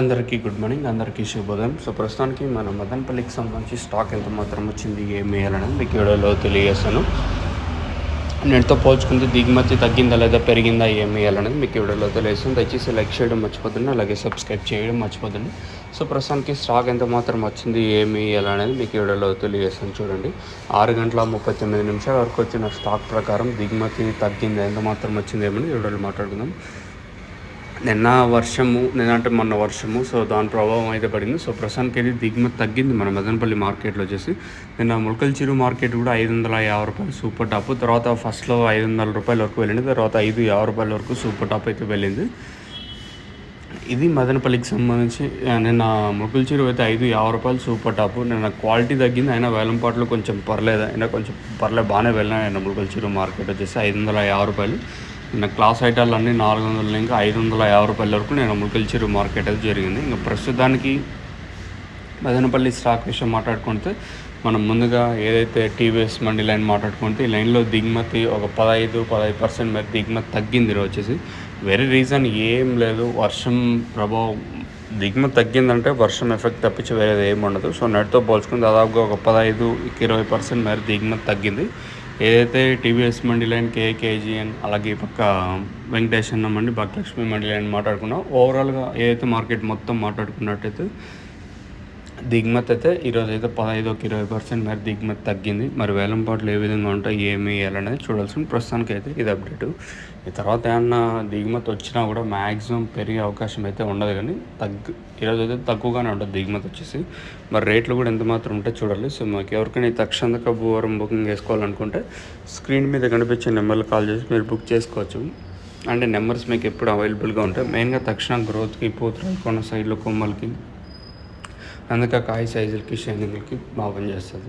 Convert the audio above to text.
అందరికీ good morning, అందరికీ శుభోదయం. సో ప్రస్తుతానికి మన మదనపల్లికి సంబంధించి స్టాక్ ఎంత మాత్రం వచ్చింది, ఏం వేయాలనేది మీకు వీడియోలో తెలియజేస్తాను. నేటితో పోల్చుకుంటే దిగుమతి తగ్గిందా లేదా పెరిగిందా, ఏం వేయాలనేది మీకు వీడియోలో తెలియజేస్తాను. దయచేసి లైక్ చేయడం మర్చిపోతుంది, అలాగే సబ్స్క్రైబ్ చేయడం మర్చిపోతుంది. సో ప్రస్తుతానికి స్టాక్ ఎంత మాత్రం వచ్చింది, ఏమి వేయాలనేది మీకు వీడియోలో తెలియజేస్తాను. చూడండి, 6:39 వరకు వచ్చిన స్టాక్ ప్రకారం దిగుమతి తగ్గిందా, ఎంత మాత్రం వచ్చింది ఏమని వీడియోలో మాట్లాడుకుందాం. మొన్న వర్షము, సో దాని ప్రభావం అయితే పడింది. సో ప్రస్తుతానికి అయితే దిగుమతి తగ్గింది మన మదనపల్లి మార్కెట్లో వచ్చేసి. నిన్న ములకల చెరువు మార్కెట్ కూడా 550 రూపాయలు సూపర్ టాప్, తర్వాత ఫస్ట్లో 500 రూపాయల వరకు వెళ్ళింది, తర్వాత 550 రూపాయల వరకు సూపర్ టాప్ అయితే వెళ్ళింది. ఇది మదనపల్లికి సంబంధించి నిన్న ములకల చెరువు అయితే 550 రూపాయలు సూపర్ టాప్. నిన్న క్వాలిటీ తగ్గింది, అయినా వేలంపాట్లో కొంచెం పర్లేదు బాగానే వెళ్ళినా. నిన్న ములకల చెరువు మార్కెట్ వచ్చేసి 550 రూపాయలు. నిన్న క్లాస్ ఐటాలు అన్నీ 400 ఇంకా 550 రూపాయల వరకు నేను ములకల చెరువు మార్కెట్ అయితే జరిగింది. ఇంకా ప్రస్తుతానికి మదనపల్లి స్టాక్ విషయం మాట్లాడుకుంటే, మనం ముందుగా ఏదైతే టీవీఎస్ మండి లైన్ మాట్లాడుకుంటే, ఈ లైన్లో దిగుమతి ఒక 15% మేర దిగుమతి తగ్గింది ఈరోజు వచ్చేసి. వేరే రీజన్ ఏం లేదు, వర్షం ప్రభావం. దిగుమతి తగ్గిందంటే వర్షం ఎఫెక్ట్ తప్పించి వేరేది ఏమి ఉండదు. సో నెట్తో పోల్చుకుని దాదాపుగా ఒక 15-20% మేర దిగుమతి తగ్గింది. ఏదైతే టీవీఎస్ మండి లైన్, కేజీఎన్, అలాగే ఈ పక్క వెంకటేష్ అన్న మండి, భక్తలక్ష్మి మండి లైన్ మాట్లాడుకున్నాం. ఓవరాల్గా ఏదైతే మార్కెట్ మొత్తం మాట్లాడుకున్నట్టయితే దిగుమతి అయితే ఈరోజు అయితే 15-20% మేర దిగుమతి తగ్గింది. మరి వేలంపాట్లు ఏ విధంగా ఉంటాయి, ఏమి వేయాలనేది చూడాల్సిన ప్రస్తుతానికి అయితే ఇది అప్డేటు. ఈ తర్వాత ఏమన్నా దిగుమతి వచ్చినా కూడా మ్యాక్సిమం పెరిగే అవకాశం అయితే ఉండదు, కానీ ఈరోజు అయితే తక్కువగానే ఉంటుంది దిగుమతి వచ్చేసి. మరి రేట్లు కూడా ఎంత మాత్రం ఉంటే చూడాలి. సో మాకు ఎవరికైనా తక్షణక భూవరం బుకింగ్ చేసుకోవాలనుకుంటే స్క్రీన్ మీద కనిపించే నెంబర్లు కాల్ చేసి మీరు బుక్ చేసుకోవచ్చు. అంటే నెంబర్స్ మీకు ఎప్పుడు అవైలబుల్గా ఉంటాయి. మెయిన్గా తక్షణ గ్రోత్కి, పూతరాలు కొన్న సైడ్లో కొమ్మలకి, అందుకే కాయ సైజులకి, షైనింగ్లకి బాగా పనిచేస్తుంది.